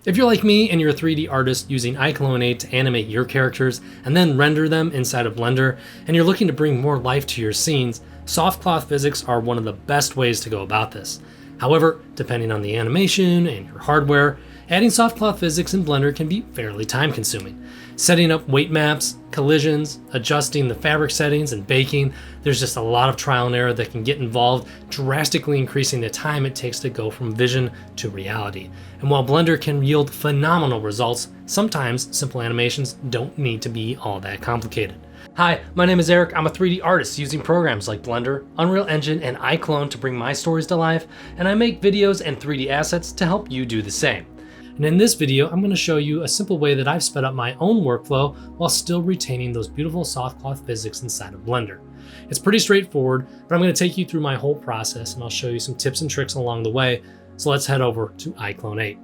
If you're like me and you're a 3D artist using iClone 8 to animate your characters and then render them inside of Blender, and you're looking to bring more life to your scenes, soft cloth physics are one of the best ways to go about this. However, depending on the animation and your hardware, adding soft cloth physics in Blender can be fairly time consuming. Setting up weight maps, collisions, adjusting the fabric settings, and baking, there's just a lot of trial and error that can get involved, drastically increasing the time it takes to go from vision to reality. And while Blender can yield phenomenal results, sometimes simple animations don't need to be all that complicated. Hi, my name is Eric. I'm a 3D artist using programs like Blender, Unreal Engine, and iClone to bring my stories to life, and I make videos and 3D assets to help you do the same. And in this video, I'm going to show you a simple way that I've sped up my own workflow while still retaining those beautiful soft cloth physics inside of Blender. It's pretty straightforward, but I'm going to take you through my whole process and I'll show you some tips and tricks along the way. So let's head over to iClone 8.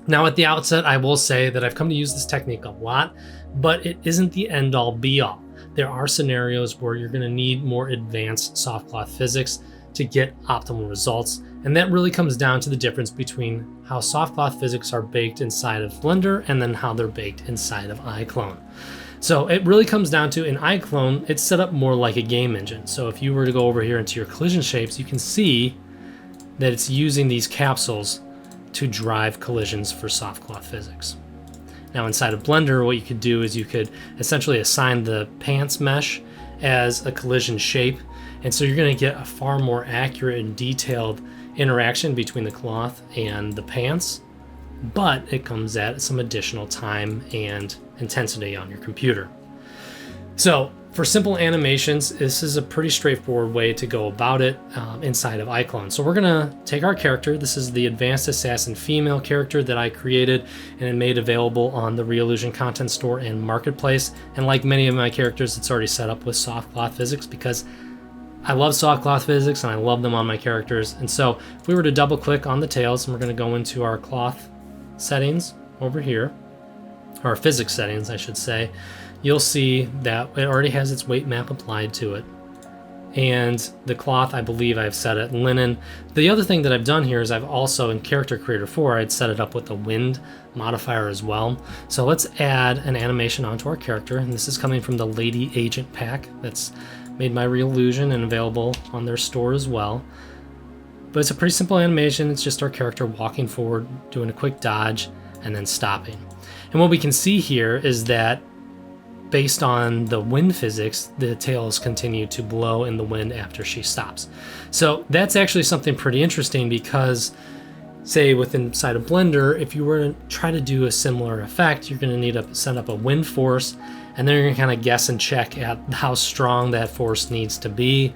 Now at the outset, I will say that I've come to use this technique a lot, but it isn't the end all be all. There are scenarios where you're going to need more advanced soft cloth physics to get optimal results. And that really comes down to the difference between how soft cloth physics are baked inside of Blender and then how they're baked inside of iClone. So it really comes down to, in iClone, it's set up more like a game engine. So if you were to go over here into your collision shapes, you can see that it's using these capsules to drive collisions for soft cloth physics. Now inside of Blender, what you could do is you could essentially assign the pants mesh as a collision shape. And so you're going to get a far more accurate and detailed interaction between the cloth and the pants, but it comes at some additional time and intensity on your computer. So for simple animations, this is a pretty straightforward way to go about it inside of iClone. So we're gonna take our character. This is the Advanced Assassin female character that I created and made available on the Reallusion Content Store and Marketplace. And like many of my characters, it's already set up with soft cloth physics because I love soft cloth physics and I love them on my characters. And so if we were to double click on the tails, and we're going to go into our cloth settings over here, or physics settings, I should say, you'll see that it already has its weight map applied to it. And the cloth, I believe I've set it linen. The other thing that I've done here is I've also, in Character Creator 4, I'd set it up with the wind modifier as well. So let's add an animation onto our character. And this is coming from the Lady Agent pack that's made by Reallusion and available on their store as well. But it's a pretty simple animation. It's just our character walking forward, doing a quick dodge, and then stopping. And what we can see here is that based on the wind physics, the tails continue to blow in the wind after she stops. So that's actually something pretty interesting because, say, inside of Blender, if you were to try to do a similar effect, you're going to need to set up a wind force, and then you're going to kind of guess and check at how strong that force needs to be,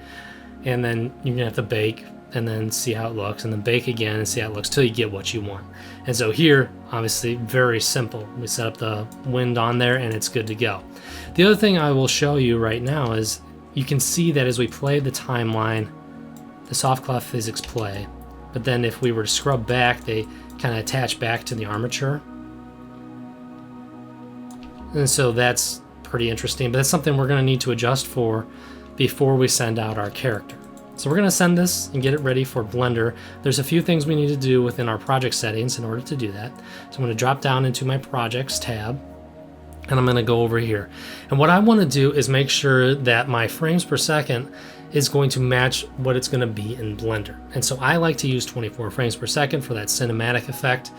and then you're going to have to bake and then see how it looks, and then bake again and see how it looks till you get what you want. And so here, obviously, very simple. We set up the wind on there and it's good to go. The other thing I will show you right now is you can see that as we play the timeline, the soft cloth physics play, but then if we were to scrub back, they kind of attach back to the armature. And so that's pretty interesting, but that's something we're going to need to adjust for before we send out our character. So we're going to send this and get it ready for Blender. There's a few things we need to do within our project settings in order to do that. So I'm going to drop down into my projects tab, and I'm going to go over here. And what I want to do is make sure that my frames per second is going to match what it's going to be in Blender. And so I like to use 24 frames per second for that cinematic effect.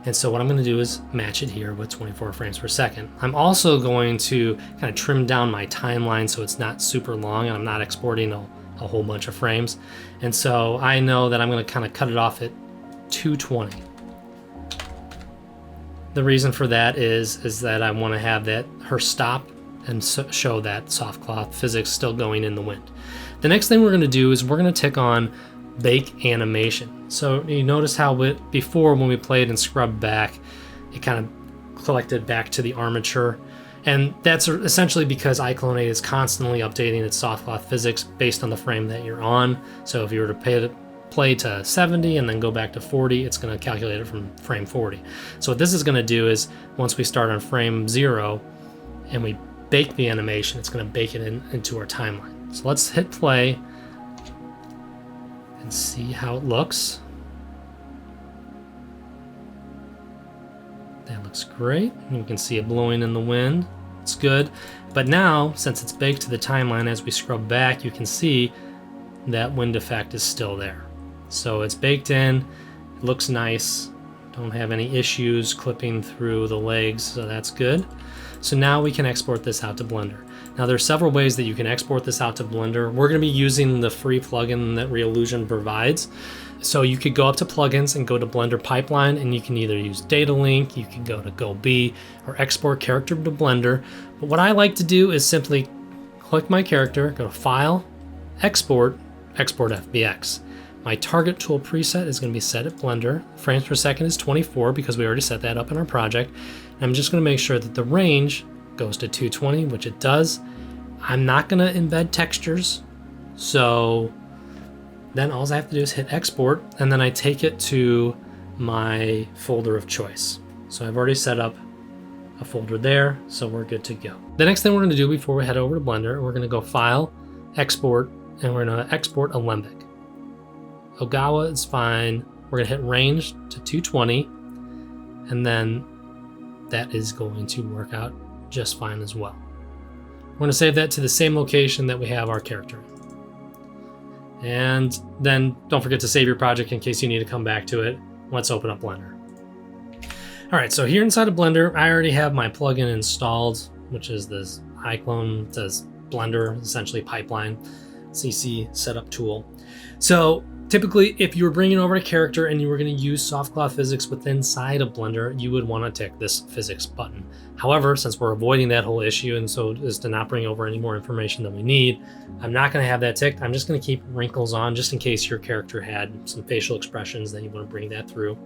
And so what I'm going to do is match it here with 24 frames per second. I'm also going to kind of trim down my timeline so it's not super long and I'm not exporting a whole bunch of frames. And so I know that I'm going to kind of cut it off at 220. The reason for that is that I want to have her stop and show that soft cloth physics still going in the wind. The next thing we're going to do is we're going to tick on bake animation. So you notice how before when we played and scrubbed back, it kind of collected back to the armature. And that's essentially because iClone 8 is constantly updating its soft cloth physics based on the frame that you're on. So if you were to play to 70 and then go back to 40, it's going to calculate it from frame 40. So what this is going to do is once we start on frame 0 and we bake the animation, it's going to bake it into our timeline. So let's hit play and see how it looks. looks great. You can see it blowing in the wind. It's good. But now, since it's baked to the timeline, as we scrub back, you can see that wind effect is still there. So it's baked in, it looks nice. Don't have any issues clipping through the legs, so that's good. So now we can export this out to Blender. Now there's several ways that you can export this out to Blender. We're going to be using the free plugin that Reallusion provides. So you could go up to plugins and go to Blender Pipeline, and you can either use Data Link, you can go to GoB, or export character to Blender. But what I like to do is simply click my character, go to File, Export, Export FBX. My target tool preset is going to be set at Blender. Frames per second is 24 because we already set that up in our project. And I'm just going to make sure that the range goes to 220, which it does. I'm not going to embed textures, so then all I have to do is hit export, and then I take it to my folder of choice. So I've already set up a folder there, so we're good to go. The next thing we're going to do before we head over to Blender, we're going to go File, Export, and we're going to export Alembic. Ogawa is fine. We're going to hit range to 220, and then that is going to work out just fine as well. We're going to save that to the same location that we have our character in. And then don't forget to save your project in case you need to come back to it. Let's open up Blender. All right, so here inside of Blender, I already have my plugin installed, which is this iClone. It says Blender, essentially pipeline, CC setup tool. So typically, if you were bringing over a character and you were going to use soft cloth physics within inside of Blender, you would want to tick this physics button. However, since we're avoiding that whole issue and so as to not bring over any more information than we need, I'm not going to have that ticked. I'm just going to keep wrinkles on just in case your character had some facial expressions that you want to bring that through.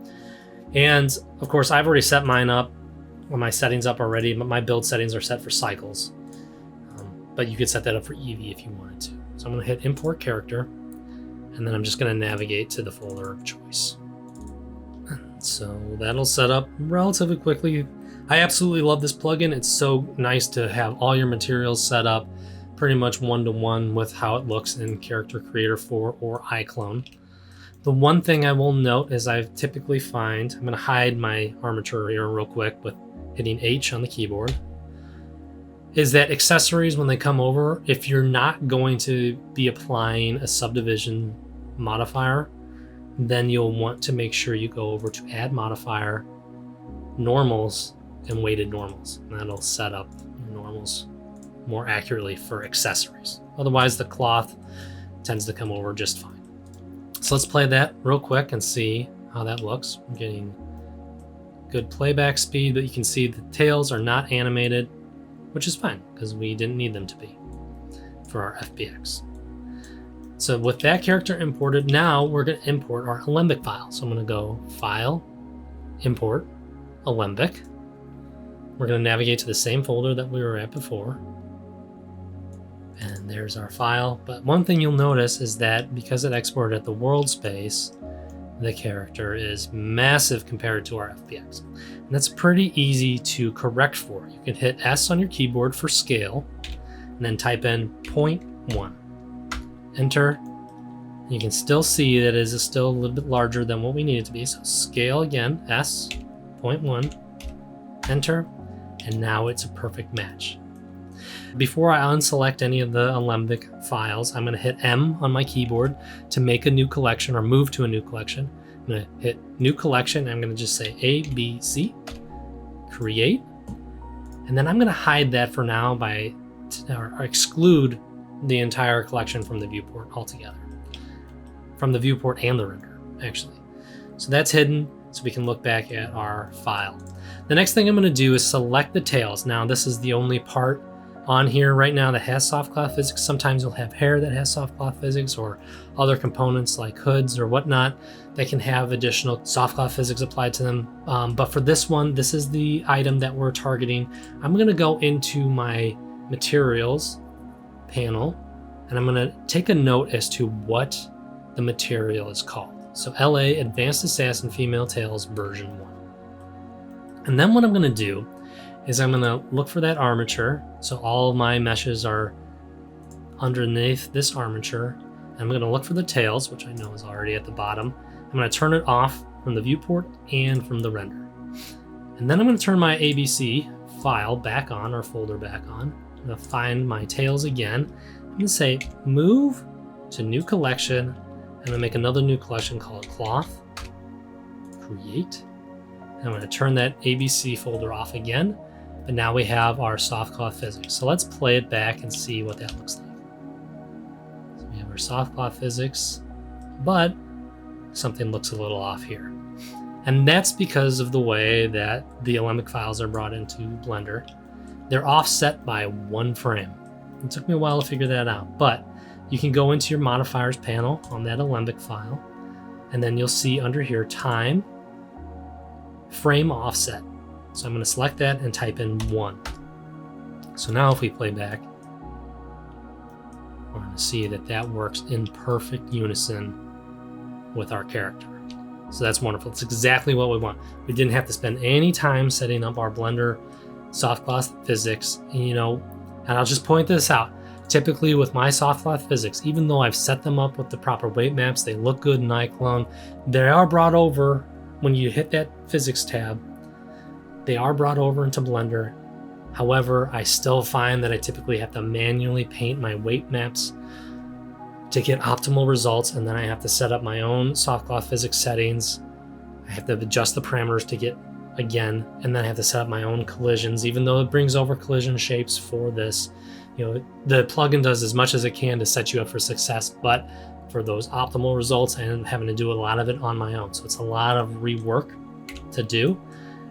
And of course, I've already set mine up, or my settings up already, but my build settings are set for cycles. But you could set that up for Eevee if you wanted to. So I'm going to hit import character, and then I'm just going to navigate to the folder of choice. So that'll set up relatively quickly. I absolutely love this plugin. It's so nice to have all your materials set up pretty much one-to-one with how it looks in Character Creator 4 or iClone. The one thing I will note is I typically find, I'm going to hide my armature here real quick with hitting H on the keyboard, is that accessories, when they come over, if you're not going to be applying a subdivision modifier, then you'll want to make sure you go over to add modifier, normals, and weighted normals. And that'll set up normals more accurately for accessories. Otherwise, the cloth tends to come over just fine. So let's play that real quick and see how that looks. I'm getting good playback speed, but you can see the tails are not animated, which is fine because we didn't need them to be for our FBX. So with that character imported, now we're going to import our Alembic file. So I'm going to go File, Import, Alembic. We're going to navigate to the same folder that we were at before. And there's our file. But one thing you'll notice is that because it exported at the world space, the character is massive compared to our FBX. And that's pretty easy to correct for. You can hit S on your keyboard for scale, and then type in 0.1. Enter. You can still see that it is still a little bit larger than what we need it to be. So scale again, S, 0.1, enter, and now it's a perfect match. Before I unselect any of the Alembic files, I'm going to hit M on my keyboard to make a new collection or move to a new collection. I'm going to hit New Collection. I'm going to just say A, B, C, Create, and then I'm going to hide that for now by or exclude the entire collection from the viewport altogether. From the viewport and the render, actually. So that's hidden, so we can look back at our file. The next thing I'm going to do is select the tails. Now, this is the only part on here right now that has soft cloth physics. Sometimes you'll have hair that has soft cloth physics or other components like hoods or whatnot that can have additional soft cloth physics applied to them. But for this one, this is the item that we're targeting. I'm going to go into my materials panel and I'm going to take a note as to what the material is called. So LA Advanced Assassin Female Tails version 1. And then what I'm going to do is I'm going to look for that armature. So all of my meshes are underneath this armature. I'm going to look for the tails, which I know is already at the bottom. I'm going to turn it off from the viewport and from the render. And then I'm going to turn my ABC file back on, or folder back on. I'm going to find my tails again. I'm going to say move to new collection, and I'm going to make another new collection called cloth. Create. And I'm going to turn that ABC folder off again. But now we have our soft cloth physics. So let's play it back and see what that looks like. So we have our soft cloth physics, but something looks a little off here. And that's because of the way that the Alembic files are brought into Blender. They're offset by 1 frame. It took me a while to figure that out, but you can go into your modifiers panel on that Alembic file, and then you'll see under here time, frame offset. So I'm going to select that and type in 1. So now if we play back, we're going to see that that works in perfect unison with our character. So that's wonderful. It's exactly what we want. We didn't have to spend any time setting up our Blender soft cloth physics. And I'll just point this out. Typically with my soft cloth physics, even though I've set them up with the proper weight maps, they look good in iClone, they are brought over when you hit that physics tab. They are brought over into Blender. However, I still find that I typically have to manually paint my weight maps to get optimal results, and then I have to set up my own soft cloth physics settings. I have to adjust the parameters to get again, and then I have to set up my own collisions, even though it brings over collision shapes for this. The plugin does as much as it can to set you up for success, but for those optimal results, I am having to do a lot of it on my own. So it's a lot of rework to do,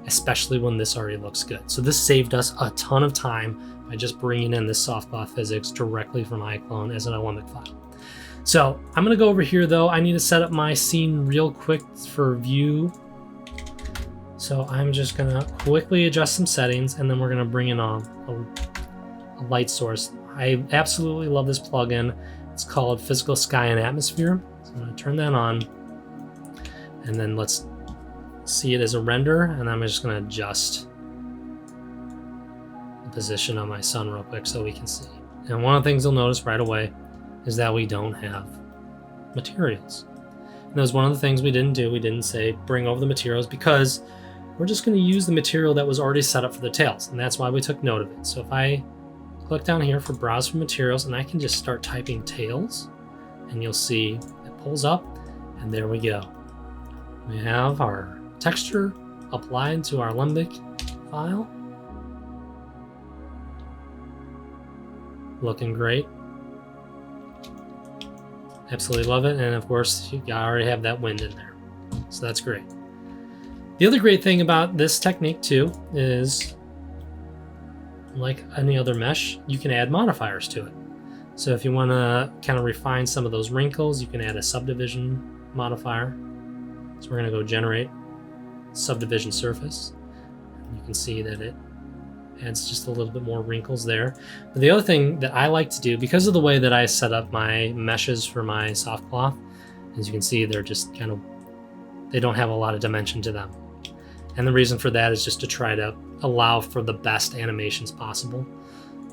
especially when this already looks good. So this saved us a ton of time by just bringing in this soft cloth physics directly from iClone as an Alembic file. So I'm going to go over here though. I need to set up my scene real quick for view. So I'm just going to quickly adjust some settings, and then we're going to bring in a light source. I absolutely love this plugin. It's called Physical Sky and Atmosphere. So I'm going to turn that on, and then let's see it as a render, and I'm just going to adjust the position of my sun real quick so we can see. And one of the things you'll notice right away is that we don't have materials. And that was one of the things we didn't do. We didn't say bring over the materials, because we're just going to use the material that was already set up for the tails, and that's why we took note of it. So if I click down here for browse for materials, and I can just start typing tails, and you'll see it pulls up, and there we go. We have our texture applied to our Alembic file. Looking great. Absolutely love it. And of course, you already have that wind in there. So that's great. The other great thing about this technique too is, like any other mesh, you can add modifiers to it. So if you want to kind of refine some of those wrinkles, you can add a subdivision modifier. So we're going to go generate subdivision surface. You can see that it adds just a little bit more wrinkles there. But the other thing that I like to do, because of the way that I set up my meshes for my soft cloth, as you can see, they're just kind of, they don't have a lot of dimension to them. And the reason for that is just to try to allow for the best animations possible.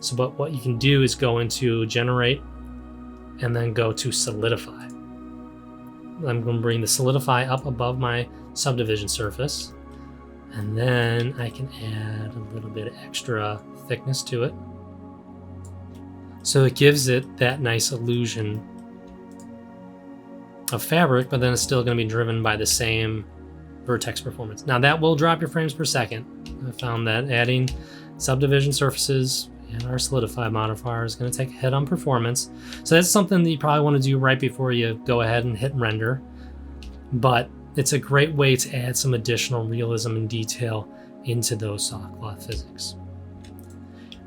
So but what you can do is go into generate and then go to solidify. I'm going to bring the solidify up above my subdivision surface, and then I can add a little bit of extra thickness to it, so it gives it that nice illusion of fabric, but then it's still going to be driven by the same vertex performance. Now that will drop your frames per second. I found that adding subdivision surfaces and our solidify modifier is going to take a hit on performance. So that's something that you probably want to do right before you go ahead and hit render. But it's a great way to add some additional realism and detail into those soft cloth physics.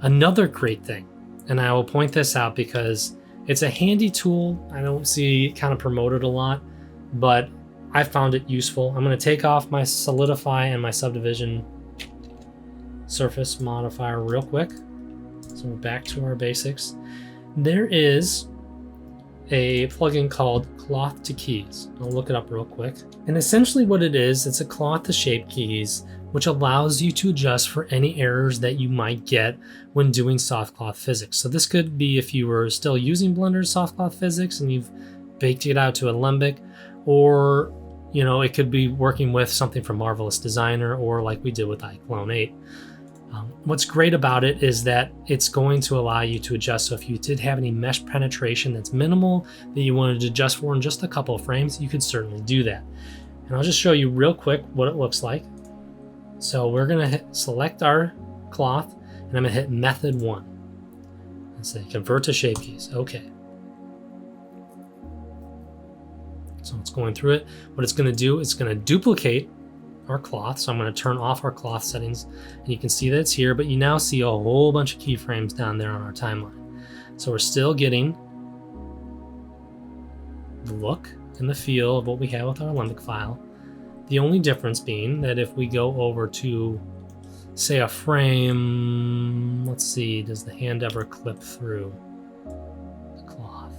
Another great thing, and I will point this out because it's a handy tool. I don't see it kind of promoted a lot, but I found it useful. I'm going to take off my solidify and my subdivision surface modifier real quick. So we're back to our basics. There is a plugin called Cloth to Keys. I'll look it up real quick. And essentially what it is, it's a cloth to shape keys, which allows you to adjust for any errors that you might get when doing soft cloth physics. So this could be if you were still using Blender's soft cloth physics and you've baked it out to Alembic, or you know, it could be working with something from Marvelous Designer or like we did with iClone 8. What's great about it is that it's going to allow you to adjust. So if you did have any mesh penetration that's minimal that you wanted to adjust for in just a couple of frames, you could certainly do that. And I'll just show you real quick what it looks like. So we're gonna select our cloth, and I'm gonna hit method 1 and say convert to shape keys. Okay. So it's going through it. What it's gonna do, it's gonna duplicate our cloth. So I'm going to turn off our cloth settings, and you can see that it's here, but you now see a whole bunch of keyframes down there on our timeline. So we're still getting the look and the feel of what we have with our Alembic file. The only difference being that if we go over to, say, a frame, let's see, does the hand ever clip through the cloth?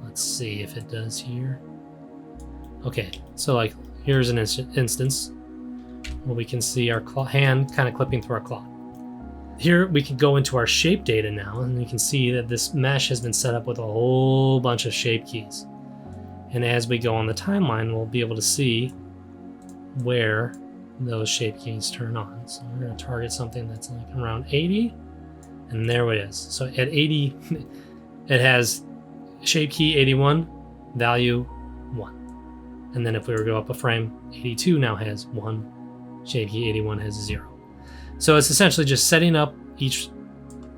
Let's see if it does here. Okay, so like here's an instance where we can see our hand kind of clipping through our cloth. Here we can go into our shape data now, and you can see that this mesh has been set up with a whole bunch of shape keys. And as we go on the timeline, we'll be able to see where those shape keys turn on. So we're going to target something that's like around 80, and there it is. So at 80, it has shape key 81, value 1. And then if we were to go up a frame, 82 now has 1, shape key 81 has 0. So it's essentially just setting up each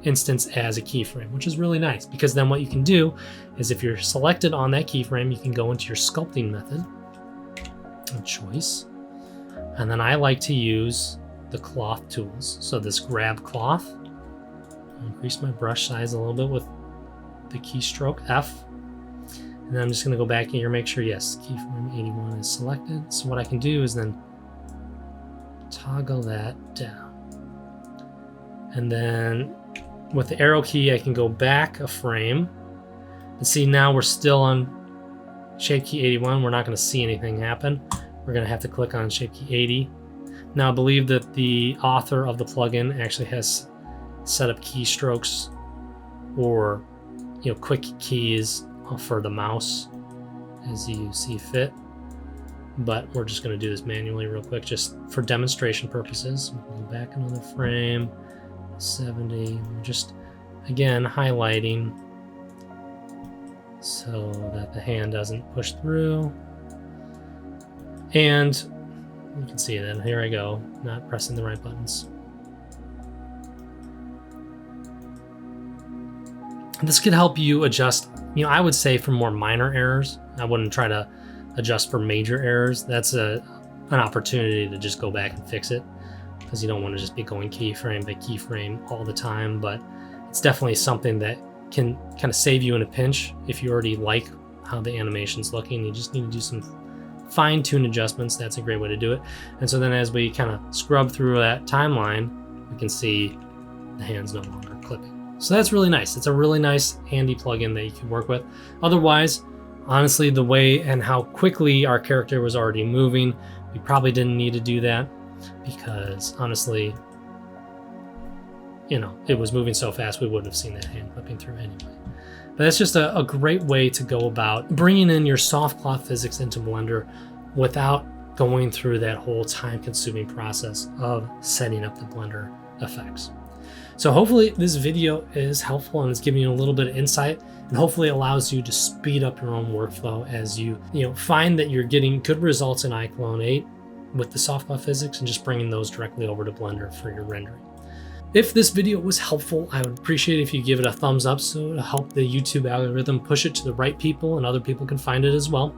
instance as a keyframe, which is really nice, because then what you can do is if you're selected on that keyframe, you can go into your sculpting method of choice. And then I like to use the cloth tools. So this grab cloth, increase my brush size a little bit with the keystroke F. And then I'm just going to go back here, make sure, yes, keyframe 81 is selected. So what I can do is then toggle that down. And then with the arrow key, I can go back a frame. And see, now we're still on shape key 81. We're not going to see anything happen. We're going to have to click on shape key 80. Now I believe that the author of the plugin actually has set up keystrokes or, you know, quick keys for the mouse as you see fit, but we're just going to do this manually real quick just for demonstration purposes. We'll go back another frame, 70. We're just again highlighting so that the hand doesn't push through, and you can see that here I go, not pressing the right buttons. This could help you adjust, you know, I would say for more minor errors. I wouldn't try to adjust for major errors. That's an opportunity to just go back and fix it, because you don't want to just be going keyframe by keyframe all the time. But it's definitely something that can kind of save you in a pinch if you already like how the animation's looking. You just need to do some fine-tune adjustments. That's a great way to do it. And so then as we kind of scrub through that timeline, we can see the hand's no longer clipping. So that's really nice. It's a really nice, handy plugin that you can work with. Otherwise, honestly, the way and how quickly our character was already moving, we probably didn't need to do that, because honestly, you know, it was moving so fast we wouldn't have seen that hand clipping through anyway. But that's just a great way to go about bringing in your soft cloth physics into Blender without going through that whole time-consuming process of setting up the Blender effects. So hopefully this video is helpful and it's giving you a little bit of insight, and hopefully it allows you to speed up your own workflow as you find that you're getting good results in iClone 8 with the soft cloth physics and just bringing those directly over to Blender for your rendering. If this video was helpful, I would appreciate it if you give it a thumbs up, so to help the YouTube algorithm push it to the right people and other people can find it as well.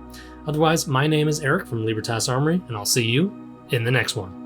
Otherwise, my name is Eric from Libertas Armory, and I'll see you in the next one.